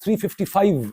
355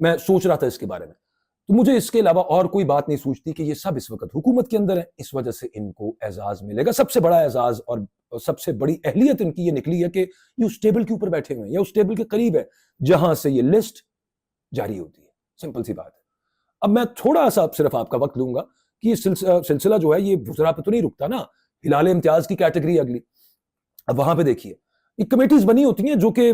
میں سوچ رہا تھا اس کے بارے میں، تو مجھے اس کے علاوہ اور کوئی بات نہیں سوچتی کہ یہ سب اس وقت حکومت کے اندر ہے، اس وجہ سے ان کو اعزاز ملے گا. سب سے بڑا اعزاز اور سب سے بڑی اہلیت ان کی یہ نکلی ہے کہ یہ اس ٹیبل کے اوپر بیٹھے ہوئے ہیں یا اس ٹیبل کے قریب ہے جہاں سے یہ لسٹ جاری ہوتی ہے. سمپل سی بات ہے. اب میں تھوڑا سا صرف آپ کا وقت لوں گا کہ یہ سلسلہ جو ہے یہ وزراء پہ تو نہیں رکتا نا. ہلال امتیاز کی کیٹیگری اگلی، اب وہاں پہ دیکھیے یہ کمیٹیز بنی ہوتی ہیں جو کہ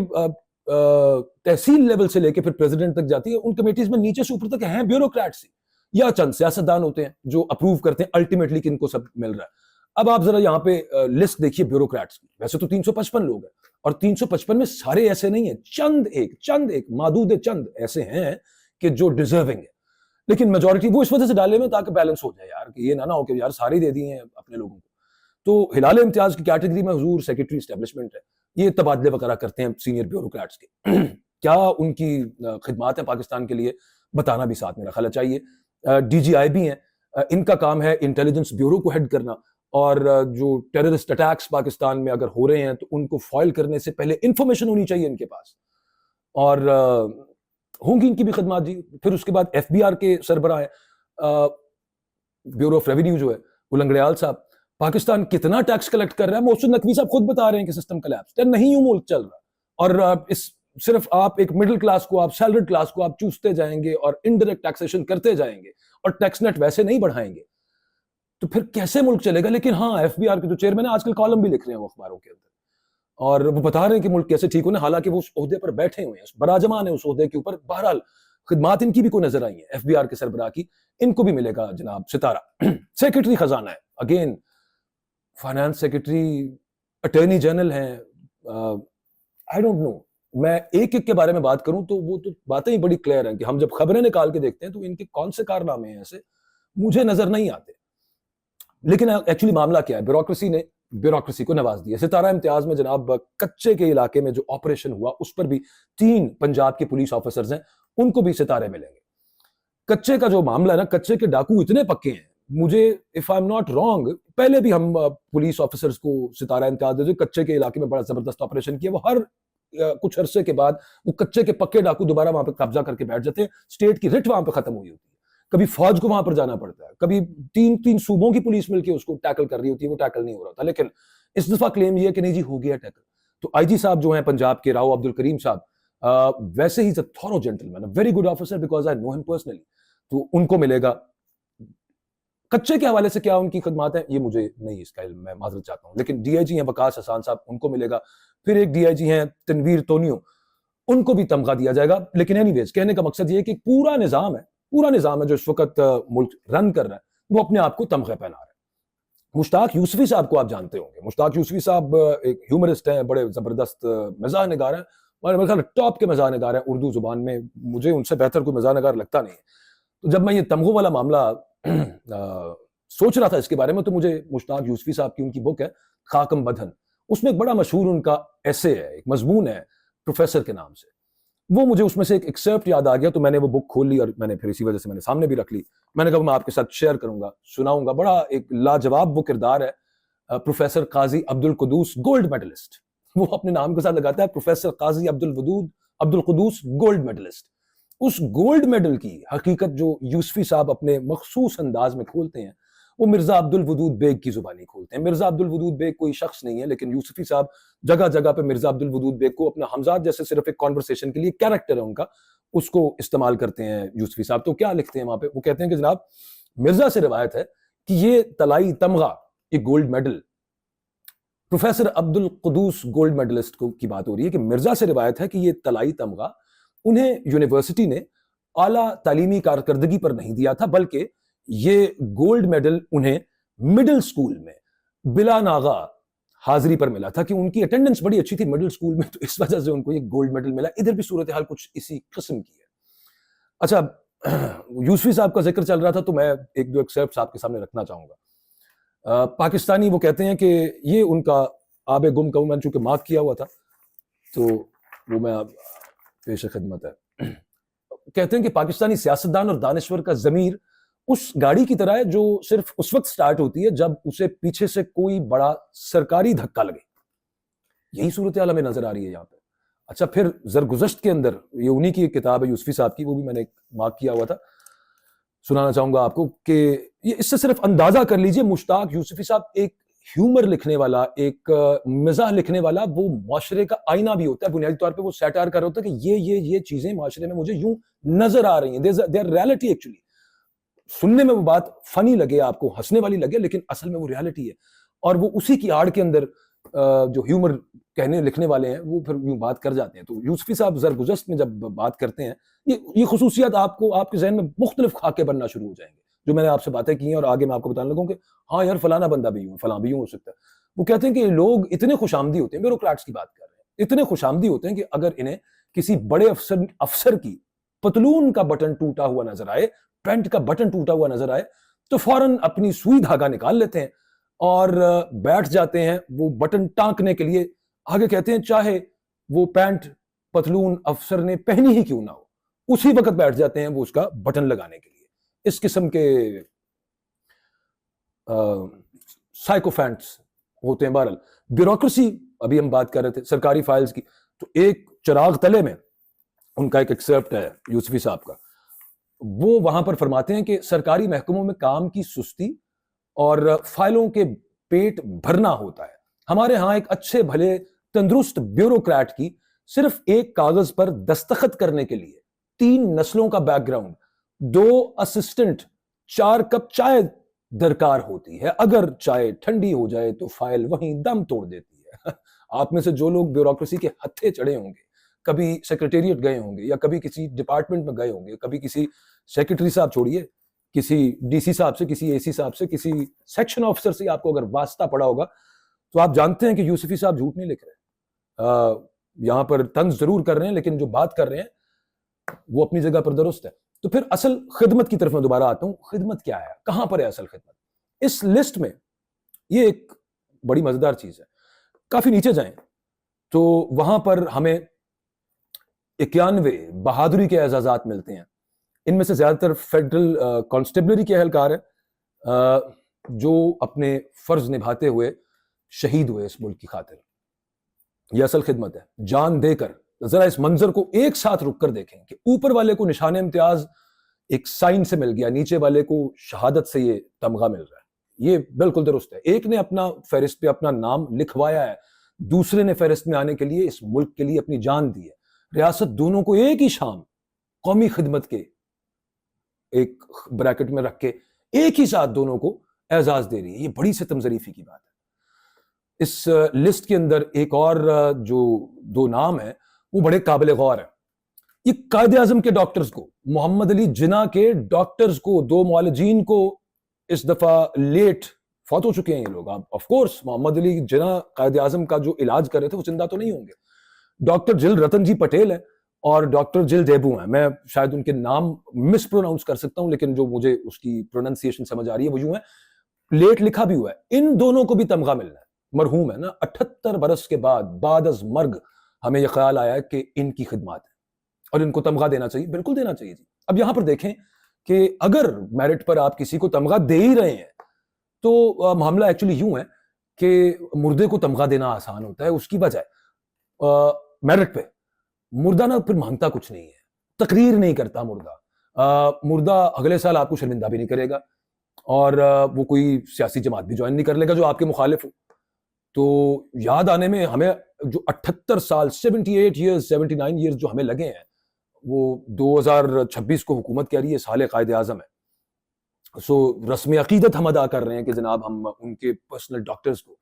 تحصیل لیول سے لے کے پھر پریزیڈنٹ تک جاتی ہے. ان کمیٹیز میں نیچے سے اوپر تک ہیں بیوروکریٹس یا چند سیاستدان ہوتے ہیں جو اپروو کرتے ہیں الٹیمیٹلی کہ ان کو سب مل رہا ہے. اب آپ ذرا یہاں پہ لسٹ دیکھیے بیوروکریٹس کی. ویسے تو 355 لوگ ہیں اور 355 میں سارے ایسے نہیں ہیں، چند ایک معدود چند ایسے ہیں کہ جو ڈیزرونگ ہے، لیکن میجورٹی وہ اس وجہ سے ڈالے میں تاکہ بیلنس ہو جائے یار، کہ یہ نہ ہو کہ یار سارے دے دیے ہیں اپنے لوگوں کو. تو ہلال امتیاز کی کیٹیگری میں حضور سیکرٹری اسٹیبلشمنٹ ہے، یہ تبادلے وغیرہ کرتے ہیں سینئر بیوروکریٹس کے. کیا ان کی خدمات ہیں پاکستان کے لیے بتانا بھی ساتھ میرا خیال چاہیے. ڈی جی آئی بھی ہیں، ان کا کام ہے انٹیلیجنس بیورو کو ہیڈ کرنا، اور جو ٹیررسٹ اٹیکس پاکستان میں اگر ہو رہے ہیں تو ان کو فائل کرنے سے پہلے انفارمیشن ہونی چاہیے ان کے پاس، اور ہوں گی ان کی بھی خدمات جی. پھر اس کے بعد ایف بی آر کے سربراہ ہیں، بیورو آف ریونیو جو ہے وہ لنگڑیال صاحب. پاکستان کتنا ٹیکس کلیکٹ کر رہا ہے، محسن نقوی صاحب خود بتا رہے ہیں کہ سسٹم کلیپس نہیں یوں ملک چل رہا. اور اس صرف آپ ایک مڈل کلاس کو، آپ سیلریڈ کلاس کو آپ چوستے جائیں گے اور انڈائریکٹ ٹیکسیشن کرتے جائیں گے اور ٹیکس نیٹ ویسے نہیں بڑھائیں گے تو پھر کیسے ملک چلے گا. لیکن ہاں ایف بی آر کے جو چیئرمین ہیں آج کل کالم بھی لکھ رہے ہیں وہ اخباروں کے اندر، اور وہ بتا رہے ہیں کہ ملک کیسے ٹھیک ہونا، حالانکہ وہ اس عہدے پر بیٹھے ہوئے ہیں، براجمان ہیں اس عہدے کے اوپر. بہرحال خدمات ان کی بھی کوئی نظر آئی ہیں ایف بی آر کے سربراہ کی، ان کو بھی ملے گا جناب ستارہ. سیکرٹری خزانہ ہے، again finance secretary, attorney general ہیں. آئی ڈونٹ نو، میں ایک ایک کے بارے میں بات کروں تو وہ تو باتیں ہی بڑی کلیئر ہیں کہ ہم جب خبریں نکال کے دیکھتے ہیں تو ان کے کون سے کارنامے ہیں ایسے مجھے نظر نہیں آتے. لیکن ایکچولی معاملہ کیا ہے، بیوروکریسی نے بیوروکریسی کو نواز دیا. ستارہ امتیاز میں جناب کچے کے علاقے میں جو آپریشن ہوا اس پر بھی 3 پنجاب کے پولیس آفیسرز ہیں، ان کو بھی ستارے ملیں گے. کچے کا جو معاملہ ہے نا، کچے کے ڈاکو اتنے پکے ہیں، مجھے if I am not wrong پہلے بھی ہم پولیس آفیسرز کو ستارہ امتیاز دیتے، کچے کے علاقے میں بڑا زبردست آپریشن کیا. وہ ہر کچھ عرصے کے بعد وہ کچے کے پکے ڈاکو دوبارہ وہاں پہ قبضہ کر کے بیٹھ جاتے ہیں. اسٹیٹ کی رٹ وہاں پہ ختم ہوئی ہوتی ہے، کبھی فوج کو وہاں پر جانا پڑتا ہے، کبھی 3 صوبوں کی پولیس مل کے اس کو ٹیکل کر رہی ہوتی ہے، وہ ٹیکل نہیں ہو رہا تھا. لیکن اس دفعہ کلیم یہ ہے کہ نہیں جی ہو گیا ٹیکل. تو آئی جی صاحب جو ہیں پنجاب کے، راؤ عبد الکریم صاحب، ویسے ہی thorough gentleman, very good officer because I know him personally, تو ان کو ملے گا. کچے کے حوالے سے کیا ان کی خدمات ہیں یہ مجھے نہیں اس کا علم، میں معذرت چاہتا ہوں. لیکن ڈی آئی جی ہیں وقاص حسان صاحب، ان کو ملے گا. پھر ایک ڈی آئی جی ہیں تنویر تونیو، ان کو بھی تمغہ دیا جائے گا. لیکن اینی ویز کہنے کا مقصد یہ ہے کہ پورا نظام ہے جو اس وقت ملک رن کر رہا ہے وہ اپنے آپ کو تمغے پہنا رہا ہے. مشتاق یوسفی صاحب کو آپ جانتے ہوں گے. مشتاق یوسفی صاحب ایک ہیومرسٹ ہیں، بڑے زبردست مزاح نگار ہیں، اور میرے خیال ٹاپ کے مزاح نگار ہیں اردو زبان میں. مجھے ان سے بہتر کوئی مزاح نگار لگتا نہیں ہے. تو جب میں یہ تمغوں والا معاملہ سوچ رہا تھا اس کے بارے میں، تو مجھے مشتاق یوسفی صاحب کی ان کی بک ہے خاکم بدھن، اس میں ایک بڑا مشہور ان کا ایسے ہے، ایک مضمون ہے پروفیسر کے نام سے. وہ مجھے اس میں سے ایک ایکسرپٹ یاد آ گیا، تو میں نے وہ بک کھول لی اور میں نے پھر اسی وجہ سے میں نے سامنے بھی رکھ لی. میں نے کہا میں آپ کے ساتھ شیئر کروں گا، سناؤں گا. بڑا ایک لاجواب وہ کردار ہے پروفیسر قاضی عبد القدوس، گولڈ میڈلسٹ. وہ اپنے نام کے ساتھ لگاتا ہے پروفیسر قاضی عبد القدوس گولڈ میڈلسٹ. اس گولڈ میڈل کی حقیقت جو یوسفی صاحب اپنے مخصوص انداز میں کھولتے ہیں وہ مرزا عبد الودود بیگ کی زبانی کھولتے ہیں. مرزا عبد الودود بیگ کوئی شخص نہیں ہے، لیکن یوسفی صاحب جگہ جگہ پہ مرزا عبد الودود بیگ کو اپنا ہمزاد جیسے صرف ایک کانورسیشن کے لیے کیریکٹر ہے ان کا، اس کو استعمال کرتے ہیں یوسفی صاحب. تو کیا لکھتے ہیں وہاں پہ؟ وہ کہتے ہیں کہ جناب مرزا سے روایت ہے کہ یہ طلائی تمغہ، ایک گولڈ میڈل، پروفیسر عبد القدوس گولڈ میڈلسٹ کی بات ہو رہی ہے کہ مرزا سے روایت ہے کہ یہ طلائی تمغہ انہیں یونیورسٹی نے اعلیٰ تعلیمی کارکردگی پر نہیں دیا تھا، بلکہ یہ گولڈ میڈل انہیں مڈل سکول میں بلا ناغہ حاضری پر ملا تھا، کہ ان کی اٹینڈنس بڑی اچھی تھی مڈل سکول میں، تو اس وجہ سے ان کو یہ گولڈ میڈل ملا. ادھر بھی صورتحال کچھ اسی قسم کی ہے. اچھا یوسفی صاحب کا ذکر چل رہا تھا تو میں ایک دو ایکسرپٹس آپ کے سامنے رکھنا چاہوں گا. پاکستانی وہ کہتے ہیں کہ یہ ان کا آب گم کا، میں نے چونکہ مارک کیا ہوا تھا تو وہ میں پیش خدمت ہے. کہتے ہیں کہ پاکستانی سیاستدان اور دانشور کا ضمیر اس گاڑی کی طرح ہے جو صرف اس وقت سٹارٹ ہوتی ہے جب اسے پیچھے سے کوئی بڑا سرکاری دھکا لگے. یہی صورتحال ہمیں نظر آ رہی ہے یہاں پہ. اچھا پھر زرگزشت کے اندر یہ انہی کی ایک کتاب ہے یوسفی صاحب کی, وہ بھی میں نے مارک کیا ہوا تھا, سنانا چاہوں گا آپ کو کہ یہ اس سے صرف اندازہ کر لیجئے مشتاق یوسفی صاحب ایک ہیومر لکھنے والا, ایک مزاح لکھنے والا, وہ معاشرے کا آئینہ بھی ہوتا ہے. بنیادی طور پہ وہ سیٹائر کر رہا ہوتا ہے کہ یہ چیزیں معاشرے میں مجھے یوں نظر آ رہی ہیں, دے آر ریالٹی ایکچولی. سننے میں وہ بات فنی لگے, آپ کو ہنسنے والی لگے, لیکن اصل میں وہ ریالٹی ہے. اور وہ اسی کی آڑ کے اندر جو ہیومر کہنے لکھنے والے ہیں وہ پھر یوں بات کر جاتے ہیں. تو یوسفی صاحب زرگزشت میں جب بات کرتے ہیں, یہ خصوصیات آپ کو آپ کے ذہن میں مختلف خاکے بننا شروع ہو جائیں گے جو میں نے آپ سے باتیں کی ہیں, اور آگے میں آپ کو بتانے لگوں کہ ہاں یار فلانا بندہ بھی یوں, فلاں بھی یوں ہو سکتا ہے. وہ کہتے ہیں کہ لوگ اتنے خوش آمدی ہوتے ہیں, بیوروکریٹس کی بات کر رہے ہیں, اتنے خوش آمدی ہوتے ہیں کہ اگر انہیں کسی بڑے افسر کی پتلون کا بٹن ٹوٹا ہوا نظر آئے, پینٹ کا بٹن ٹوٹا ہوا نظر آئے, تو فوراً اپنی سوئی دھاگا نکال لیتے ہیں اور بیٹھ جاتے ہیں وہ بٹن ٹانکنے کے لیے. آگے کہتے ہیں چاہے وہ پینٹ پتلون افسر نے پہنی ہی کیوں نہ ہو, اسی وقت بیٹھ جاتے ہیں وہ اس کا بٹن لگانے کے لیے. اس قسم کے سائیکوفینٹس ہوتے ہیں. بہرحال بیوروکریسی, ابھی ہم بات کر رہے تھے سرکاری فائلز کی, تو ایک چراغ تلے میں ان کا ایک ایکسرپٹ ہے یوسفی صاحب کا. وہ وہاں پر فرماتے ہیں کہ سرکاری محکموں میں کام کی سستی اور فائلوں کے پیٹ بھرنا ہوتا ہے. ہمارے ہاں ایک اچھے بھلے تندرست بیوروکریٹ کی صرف ایک کاغذ پر دستخط کرنے کے لیے 3 نسلوں کا بیک گراؤنڈ, 2 اسسٹنٹ, 4 کپ چائے درکار ہوتی ہے. اگر چائے ٹھنڈی ہو جائے تو فائل وہیں دم توڑ دیتی ہے. آپ میں سے جو لوگ بیوروکریسی کے ہتھے چڑھے ہوں گے, کبھی سیکریٹریٹ گئے ہوں گے, یا کبھی کسی ڈپارٹمنٹ میں گئے ہوں گے, کبھی کسی سیکریٹری صاحب چھوڑیے, کسی ڈی سی صاحب سے, کسی اے سی صاحب سے, کسی سیکشن آفیسر سے آپ کو اگر واسطہ پڑا ہوگا, تو آپ جانتے ہیں کہ یوسفی صاحب جھوٹ نہیں لکھ رہے. یہاں پر طنز ضرور کر رہے ہیں, لیکن جو بات کر رہے ہیں وہ اپنی جگہ پر درست ہے. تو پھر اصل خدمت کی طرف میں دوبارہ آتا ہوں. خدمت کیا ہے, کہاں پر ہے اصل خدمت؟ اس لسٹ میں یہ ایک بڑی مزیدار چیز ہے. کافی نیچے جائیں تو وہاں پر ہمیں 91 بہادری کے اعزازات ملتے ہیں. ان میں سے زیادہ تر فیڈرل کانسٹیبلری کے اہلکار ہیں جو اپنے فرض نبھاتے ہوئے شہید ہوئے اس ملک کی خاطر. یہ اصل خدمت ہے, جان دے کر. ذرا اس منظر کو ایک ساتھ رک کر دیکھیں کہ اوپر والے کو نشان امتیاز ایک سائن سے مل گیا, نیچے والے کو شہادت سے یہ تمغہ مل رہا ہے. یہ بالکل درست ہے. ایک نے اپنا فہرست پہ اپنا نام لکھوایا ہے, دوسرے نے فہرست میں آنے کے لیے اس ملک کے لیے اپنی جان دی ہے. ریاست دونوں کو ایک ہی شام قومی خدمت کے ایک بریکٹ میں رکھ کے ایک ہی ساتھ دونوں کو اعزاز دے رہی ہے. یہ بڑی ستم ظریفی کی بات ہے. اس لسٹ کے اندر ایک اور جو 2 نام ہیں وہ بڑے قابل غور ہیں. یہ قائد اعظم کے ڈاکٹرز کو, محمد علی جناح کے ڈاکٹرز کو, 2 معالجین کو اس دفعہ لیٹ فوت ہو چکے ہیں یہ لوگ. آف کورس محمد علی جناح قائد اعظم کا جو علاج کر رہے تھے وہ زندہ تو نہیں ہوں گے. ڈاکٹر جل رتن جی پٹیل ہیں اور ڈاکٹر جل ڈیبو ہیں. میں شاید ان کے نام مس پروناؤنس کر سکتا ہوں, لیکن جو مجھے اس کی پروننسیشن سمجھ آ رہی ہے وہ یوں ہے. لیٹ لکھا بھی ہوا ہے. ان دونوں کو بھی تمغہ ملنا ہے. مرحوم ہے نا, 78 برس کے بعد از مرگ ہمیں یہ خیال آیا ہے کہ ان کی خدمات ہے اور ان کو تمغہ دینا چاہیے. بالکل دینا چاہیے جی. اب یہاں پر دیکھیں کہ اگر میرٹ پر آپ کسی کو تمغہ دے ہی رہے ہیں تو معاملہ ایکچولی یوں ہے کہ مردے کو تمغہ دینا آسان ہوتا ہے. اس کی وجہ میرٹ پہ مردہ نا پھر مانگتا کچھ نہیں ہے, تقریر نہیں کرتا مردہ اگلے سال آپ کو شرمندہ بھی نہیں کرے گا, اور وہ کوئی سیاسی جماعت بھی جوائن نہیں کر لے گا جو آپ کے مخالف ہو. تو یاد آنے میں ہمیں جو 78 سال 78 ایئرز 79 ایئرز جو ہمیں لگے ہیں, وہ 2026 کو حکومت کہہ رہی ہے سال قائد اعظم ہے. سو رسم عقیدت ہم ادا کر رہے ہیں کہ جناب ہم ان کے پرسنل ڈاکٹرز کو,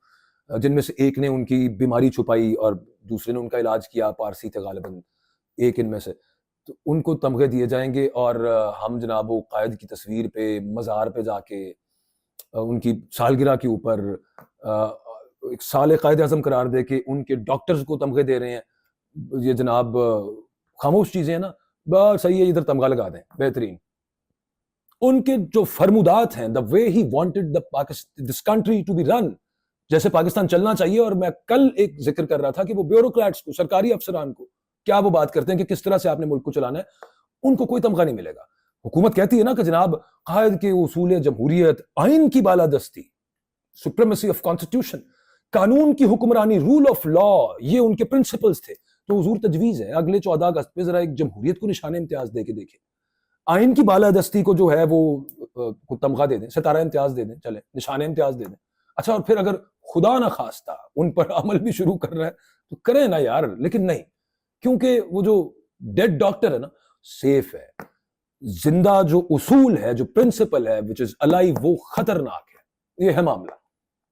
جن میں سے ایک نے ان کی بیماری چھپائی اور دوسرے نے ان کا علاج کیا, پارسی تھے غالباً ایک ان میں سے, تو ان کو تمغے دیے جائیں گے. اور ہم جناب وہ قائد کی تصویر پہ مزار پہ جا کے ان کی سالگرہ کے اوپر ایک سال قائد اعظم قرار دے کے ان کے ڈاکٹرز کو تمغے دے رہے ہیں. یہ جناب خاموش چیزیں ہیں نا, بس صحیح ہے ادھر تمغہ لگا دیں, بہترین. ان کے جو فرمودات ہیں, the way he wanted this country to be run, جیسے پاکستان چلنا چاہیے. اور میں کل ایک ذکر کر رہا تھا کہ وہ بیوروکریٹس کو, سرکاری افسران کو کیا وہ بات کرتے ہیں کہ کس طرح سے آپ نے ملک کو چلانا ہے, ان کو کوئی تمغہ نہیں ملے گا. حکومت کہتی ہے نا کہ جناب قائد کے اصول جمہوریت, آئین کی بالادستی, سپریمیسی آف کانسٹیٹیوشن, قانون کی حکمرانی, رول آف لا, یہ ان کے پرنسپلز تھے. تو حضور تجویز ہے اگلے 14 اگست پہ ذرا ایک جمہوریت کو نشان امتیاز دے کے دیکھیں, آئین کی بالادستی کو جو ہے وہ تمغہ دے دیں, ستارہ امتیاز دے دیں, چلے نشان امتیاز دے دیں. اچھا, اور پھر اگر خدا نہ خواستہ ان پر عمل بھی شروع کر رہا ہے تو کریں نا یار, لیکن نہیں, کیونکہ وہ جو ڈیڈ ڈاکٹر ہے نا سیف ہے, زندہ جو اصول ہے, جو پرنسپل ہے which is alive, وہ خطرناک ہے. یہ ہے معاملہ.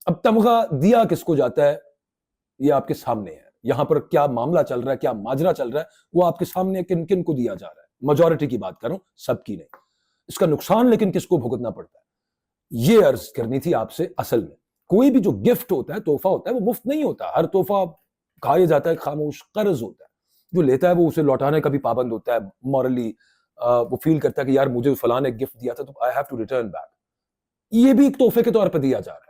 اب تمغہ دیا کس کو جاتا ہے یہ آپ کے سامنے ہے, یہاں پر کیا معاملہ چل رہا ہے, کیا ماجرا چل رہا ہے وہ آپ کے سامنے, کن کن کو دیا جا رہا ہے. میجورٹی کی بات کروں, سب کی نہیں. اس کا نقصان لیکن کس کو بھگتنا پڑتا ہے, یہ عرض کرنی تھی آپ سے. اصل میں کوئی بھی جو گفٹ ہوتا ہے, تحفہ ہوتا ہے, وہ مفت نہیں ہوتا. ہر تحفہ کہا یہ جاتا ہے خاموش قرض ہوتا ہے. جو لیتا ہے وہ اسے لوٹانے کا بھی پابند ہوتا ہے مورلی, وہ فیل کرتا ہے کہ یار مجھے فلاں نے گفٹ دیا تھا تو I have to return back. یہ بھی ایک تحفے کے طور پہ دیا جا رہا ہے.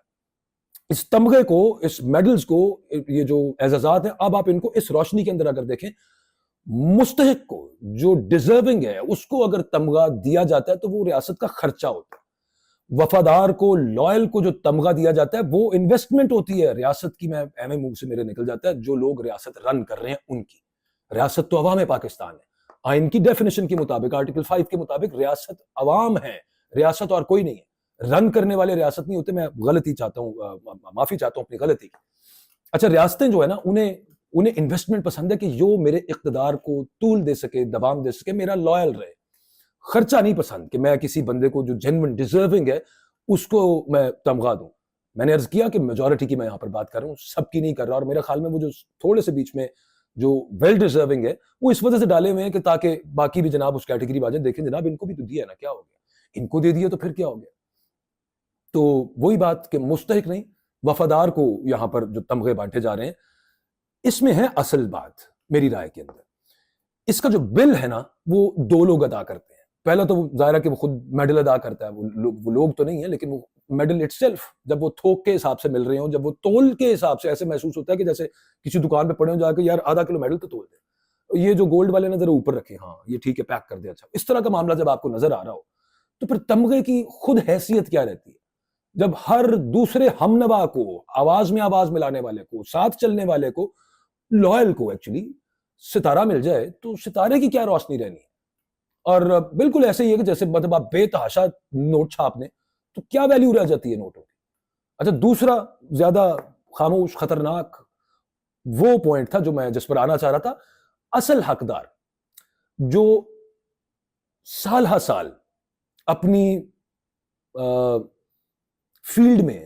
اس تمغے کو, اس میڈلز کو, یہ جو اعزازات ہیں, اب آپ ان کو اس روشنی کے اندر اگر دیکھیں, مستحق کو, جو ڈیزرونگ ہے, اس کو اگر تمغہ دیا جاتا ہے تو وہ ریاست کا خرچہ ہوتا ہے. وفادار کو, لائل کو جو تمغہ دیا جاتا ہے وہ انویسٹمنٹ ہوتی ہے ریاست کی. میں ایم منہ سے میرے نکل جاتا ہے, جو لوگ ریاست رن کر رہے ہیں ان کی. ریاست تو عوام پاکستان ہے. آئین کی ڈیفینیشن کے مطابق, آرٹیکل 5 کے مطابق ریاست عوام ہے, ریاست اور کوئی نہیں ہے. رن کرنے والے ریاست نہیں ہوتے. میں غلطی چاہتا ہوں, معافی چاہتا ہوں اپنی غلطی کی. اچھا, ریاستیں جو ہے نا, انہیں انویسٹمنٹ پسند ہے کہ جو میرے اقتدار کو طول دے سکے, دوام دے سکے, میرا لائل رہے. خرچہ نہیں پسند کہ میں کسی بندے کو جو جینوئن ڈیزرونگ ہے اس کو میں تمغہ دوں. میں نے عرض کیا کہ میجورٹی کی میں یہاں پر بات کر رہا ہوں, سب کی نہیں کر رہا. اور میرے خیال میں وہ جو تھوڑے سے بیچ میں جو ویل ڈیزرونگ ہے وہ اس وجہ سے ڈالے ہوئے ہیں کہ تاکہ باقی بھی جناب اس کیٹیگری میں دیکھیں جناب ان کو بھی تو دیا نا, کیا ہو گیا, ان کو دے دیا تو پھر کیا ہو گیا. تو وہی بات کہ مستحق نہیں, وفادار کو یہاں پر جو تمغے بانٹے جا رہے ہیں, اس میں ہے اصل بات میری رائے کے اندر. اس کا جو بل ہے نا وہ دو لوگ ادا کرتے ہیں. پہلا تو ظاہر ہے کہ وہ خود میڈل ادا کرتا ہے, وہ لوگ تو نہیں ہے, لیکن وہ میڈل اٹ سیلف جب وہ تھوک کے حساب سے مل رہے ہوں, جب وہ تول کے حساب سے, ایسے محسوس ہوتا ہے کہ جیسے کسی دکان پہ پڑے ہوں جا کے یار آدھا کلو میڈل تو تول دے, یہ جو گولڈ والے نے ذرا اوپر رکھے, ہاں یہ ٹھیک ہے پیک کر دے. اچھا, اس طرح کا معاملہ جب آپ کو نظر آ رہا ہو تو پھر تمغے کی خود حیثیت کیا رہتی ہے؟ جب ہر دوسرے ہمنوا کو, آواز میں آواز ملانے والے کو, ساتھ چلنے والے کو, لائل کو ایکچولی ستارہ مل جائے تو ستارے کی کیا روشنی رہنی ہے. اور بالکل ایسے ہی ہے کہ جیسے مطلب آپ بے تحاشا نوٹ چھاپ دیں تو کیا ویلیو رہ جاتی ہے نوٹوں کی. اچھا, دوسرا زیادہ خاموش خطرناک وہ پوائنٹ تھا جو میں جس پر آنا چاہ رہا تھا. اصل حقدار جو سال ہر سال اپنی فیلڈ میں,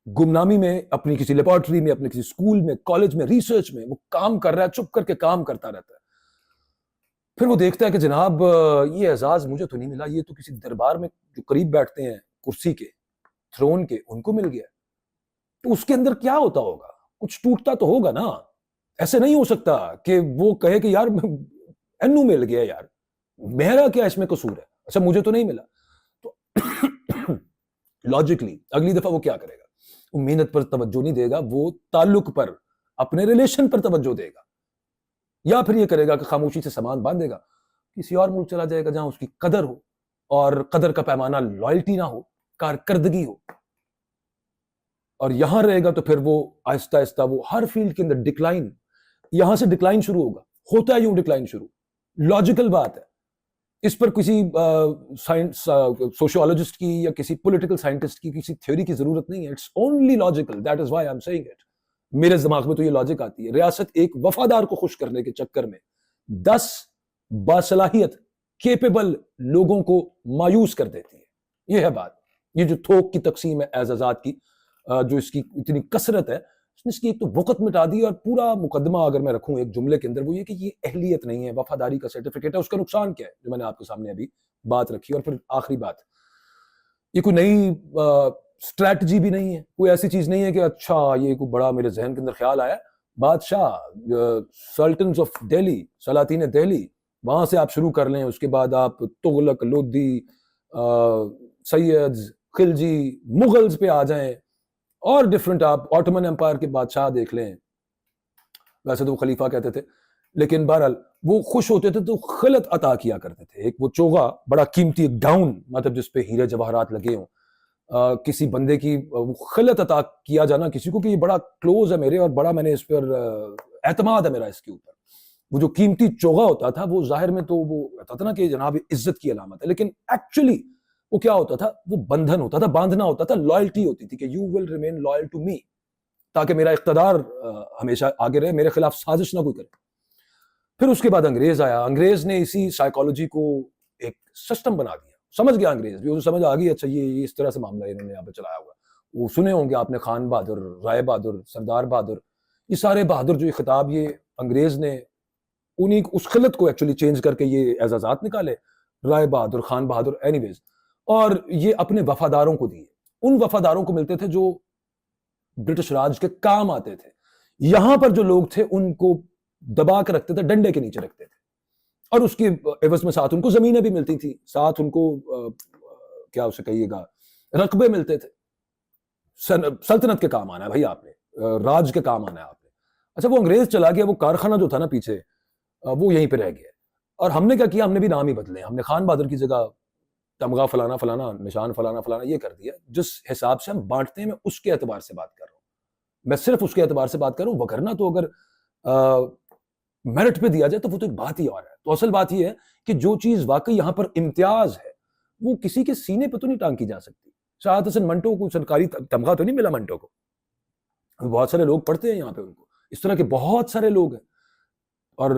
گمنامی میں, اپنی کسی لیبارٹری میں, اپنے کسی اسکول میں, کالج میں, ریسرچ میں وہ کام کر رہا ہے, چپ کر کے کام کرتا رہتا ہے, پھر وہ دیکھتا ہے کہ جناب یہ اعزاز مجھے تو نہیں ملا, یہ تو کسی دربار میں جو قریب بیٹھتے ہیں کرسی کے, تھرون کے, ان کو مل گیا. تو اس کے اندر کیا ہوتا ہوگا, کچھ ٹوٹتا تو ہوگا نا. ایسے نہیں ہو سکتا کہ وہ کہے کہ یار انو مل گیا, یار میرا کیا اس میں قصور ہے, اچھا مجھے تو نہیں ملا. تو لاجکلی اگلی دفعہ وہ کیا کرے گا, وہ محنت پر توجہ نہیں دے گا, وہ تعلق پر, اپنے ریلیشن پر توجہ دے گا, یا پھر یہ کرے گا کہ خاموشی سے سامان باندھے گا, کسی اور ملک چلا جائے گا جہاں اس کی قدر ہو, اور قدر کا پیمانہ لائلٹی نہ ہو, کارکردگی ہو, اور یہاں رہے گا تو پھر وہ آہستہ آہستہ وہ ہر فیلڈ کے اندر ڈکلائن, یہاں سے ڈکلائن شروع ہوگا, ہوتا ہے یوں ڈکلائن شروع, لاجیکل بات ہے. اس پر کسی سوشیولوجسٹ کی یا کسی پولیٹیکل سائنٹسٹ کی کسی تھیوری کی ضرورت نہیں ہے, it's only logical, that is why I am seeing it. میرے دماغ میں تو یہ لاجک آتی ہے. ریاست ایک وفادار کو خوش کرنے کے چکر میں 10 باصلاحیت کیپیبل لوگوں کو مایوس کر دیتی ہے. یہ ہے بات. یہ جو تھوک کی تقسیم ہے اعزازات کی, جو اس کی اتنی کثرت ہے, اس کی ایک تو وقت مٹا دی, اور پورا مقدمہ اگر میں رکھوں ایک جملے کے اندر وہ یہ کہ یہ اہلیت نہیں ہے, وفاداری کا سرٹیفکیٹ ہے. اس کا نقصان کیا ہے جو میں نے آپ کے سامنے ابھی بات رکھی. اور پھر آخری بات, یہ کوئی نئی اسٹریٹجی بھی نہیں ہے, کوئی ایسی چیز نہیں ہے کہ اچھا یہ کوئی بڑا میرے ذہن کے اندر خیال آیا, بادشاہ, سلطنز آف دہلی, سلاطین دہلی, وہاں سے آپ شروع کر لیں, اس کے بعد آپ تغلق, لودھی, سیدز, خلجی, مغلز پہ آ جائیں, اور ڈفرنٹ آپ آٹومن امپائر کے بادشاہ دیکھ لیں. ویسے تو وہ خلیفہ کہتے تھے, لیکن بہرحال وہ خوش ہوتے تھے تو خلعت عطا کیا کرتے تھے. ایک وہ چوغا بڑا قیمتی, ایک گاؤن مطلب جس پہ ہیرے جواہرات لگے ہوں, کسی بندے کی خلعت عطا کیا جانا کسی کو کہ یہ بڑا کلوز ہے میرے, اور بڑا میں نے اس پر اعتماد ہے میرا اس کے اوپر. وہ جو قیمتی چوغا ہوتا تھا وہ ظاہر میں تو وہ ہوتا تھا نا کہ جناب عزت کی علامت ہے, لیکن ایکچولی وہ کیا ہوتا تھا, وہ بندھن ہوتا تھا, باندھنا ہوتا تھا, لائلٹی ہوتی تھی کہ you will remain loyal to me, تاکہ میرا اقتدار ہمیشہ آگے رہے, میرے خلاف سازش نہ کوئی کرے. پھر اس کے بعد انگریز آیا, انگریز نے اسی سائیکالوجی کو ایک سسٹم بنا دیا. سمجھ گیا انگریز بھی, سمجھ آ گئی اچھا یہ اس طرح سے معاملہ انہوں نے یہاں پہ چلایا ہوا. وہ سنے ہوں گے آپ نے خان بہادر, رائے بہادر, سردار بہادر, یہ سارے بہادر جو یہ خطاب یہ انگریز نے انہیں اس خلت کو ایکچولی چینج کر کے یہ اعزازات نکالے, رائے بہادر, خان بہادر, اینی ویز, اور یہ اپنے وفاداروں کو دیے. ان وفاداروں کو ملتے تھے جو برٹش راج کے کام آتے تھے. یہاں پر جو لوگ تھے ان کو دبا کے رکھتے تھے, ڈنڈے کے نیچے رکھتے تھے, اور اس کی عوض میں ساتھ ان کو زمینیں بھی ملتی تھی, ساتھ ان کو کیا اسے کہیے گا رقبے ملتے تھے. سلطنت کے کام آنا ہے بھائی آپ نے, راج کے کام آنا ہے آپ نے. اچھا وہ انگریز چلا گیا, وہ کارخانہ جو تھا نا پیچھے وہ یہیں پہ رہ گیا, اور ہم نے کیا کیا, ہم نے بھی نام ہی بدلے. ہم نے خان بہادر کی جگہ تمغہ فلانا فلانا, نشان فلانا فلانا یہ کر دیا. جس حساب سے ہم بانٹتے ہیں میں اس کے اعتبار سے بات کر رہا ہوں, میں صرف اس کے اعتبار سے بات کر رہا ہوں. وگرنہ تو اگر میرٹ پہ دیا جائے تو وہ تو ایک بات ہی اور ہے. تو اصل بات یہ ہے کہ جو چیز واقعی یہاں پر امتیاز ہے وہ کسی کے سینے پہ تو نہیں ٹانگ کی جا سکتی. شاہد حسن منٹو کو سرکاری تمغہ تو نہیں ملا منٹو کو, بہت سارے لوگ پڑھتے ہیں یہاں پہ ان کو, اس طرح کے بہت سارے لوگ ہیں. اور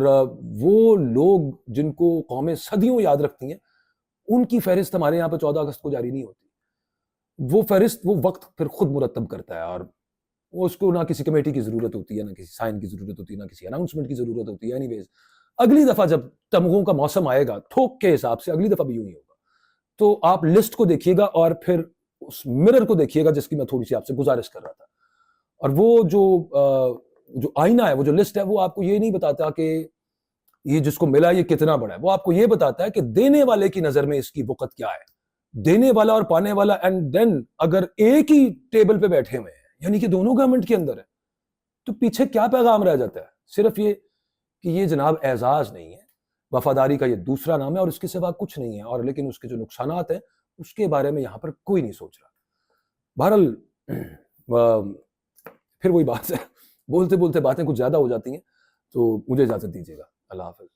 وہ لوگ جن کو قومیں صدیوں یاد رکھتی ہیں ان کی فہرست ہمارے یہاں پہ 14 اگست کو جاری نہیں ہوتی. وہ فہرست وہ وقت پھر خود مرتب کرتا ہے, اور وہ اس کو نہ کسی کمیٹی کی ضرورت ہوتی ہے, نہ کسی سائن کی ضرورت ہوتی ہے, نہ کسی اناؤنسمنٹ کی ضرورت ہوتی ہے. اینی ویز اگلی دفعہ جب تمغوں کا موسم آئے گا تھوک کے حساب سے اگلی دفعہ بھی یوں ہی ہوگا. تو آپ لسٹ کو دیکھیے گا اور پھر اس مرر کو دیکھیے گا جس کی میں تھوڑی سی آپ سے گزارش کر رہا تھا. اور وہ جو آئینہ ہے, وہ جو لسٹ ہے, وہ آپ کو یہ نہیں بتاتا کہ یہ جس کو ملا یہ کتنا بڑا ہے. وہ آپ کو یہ بتاتا ہے کہ دینے والے کی نظر میں اس کی وقت کیا ہے. دینے والا اور پانے والا, اینڈ دین اگر ایک ہی ٹیبل پہ بیٹھے ہوئے ہیں, یعنی کہ دونوں گورنمنٹ کے اندر ہے, تو پیچھے کیا پیغام رہ جاتا ہے؟ صرف یہ کہ یہ جناب اعزاز نہیں ہے, وفاداری کا یہ دوسرا نام ہے, اور اس کے سوا کچھ نہیں ہے. اور لیکن اس کے جو نقصانات ہیں اس کے بارے میں یہاں پر کوئی نہیں سوچ رہا. بہرحال پھر وہی بات ہے, بولتے بولتے باتیں کچھ زیادہ ہو جاتی ہیں, تو مجھے اجازت دیجیے گا. اللہ حافظ.